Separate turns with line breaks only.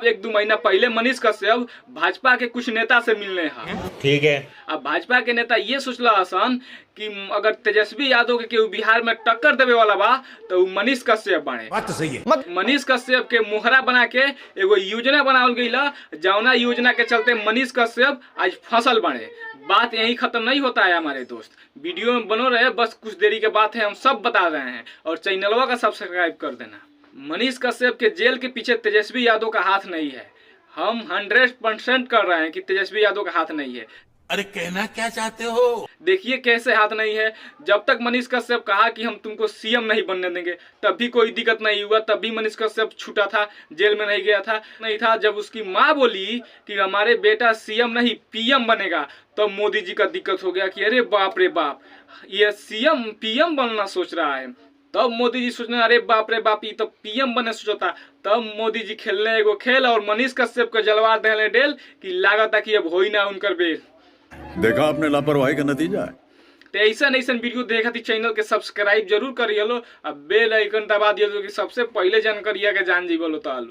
एक दो महीना पहले मनीष कश्यप भाजपा के कुछ नेता से मिलने हैं।
ठीक है।
अब भाजपा के नेता ये सोचला हसन कि अगर तेजस्वी यादव के केहू बिहार में टक्कर देवे वाला बा तो मनीष कश्यप बाड़े।
बात तो सही है।
मनीष कश्यप के मोहरा बना के एगो योजना बनावल गई, जौना योजना के चलते मनीष कश्यप आज फसल बाड़े। बात यही खत्म नहीं होता है हमारे दोस्त, वीडियो में बनो रहे, बस कुछ देरी के बात है, हम सब बता रहे हैं और चैनलवा का सब्सक्राइब कर देना। मनीष कश्यप के जेल के पीछे तेजस्वी यादव का हाथ नहीं है। हम 100% कर रहे हैं कि तेजस्वी यादव का हाथ नहीं है।
अरे कहना क्या चाहते हो?
देखिए कैसे हाथ नहीं है। जब तक मनीष कश्यप कहा कि हम तुमको सीएम नहीं बनने देंगे तब भी कोई दिक्कत नहीं हुआ, तब भी मनीष कश्यप छूटा था, जेल में नहीं गया था, नहीं था। जब उसकी माँ बोली कि हमारे बेटा सीएम नहीं पीएम बनेगा तब मोदी जी का दिक्कत हो गया कि अरे बाप रे बाप, ये सीएम पीएम बनना सोच रहा है। तब मोदी जी सोचने अरे बाप रे बाप, ये तो पीएम बनने सोचता। तब मोदी जी खेलने एगो खेल और मनीष कश्यप के जलवा देने डेल कि लागत कि अब होई ना उनकर बेल।
देखा आपने लापरवाही का नतीजा है।
तो ऐसा वीडियो देखा थी, चैनल के सब्सक्राइब जरूर करिए लो, अब बेल आइकन दबा दियो कि सबसे पहले जानकारी के जान जी बोलो तो।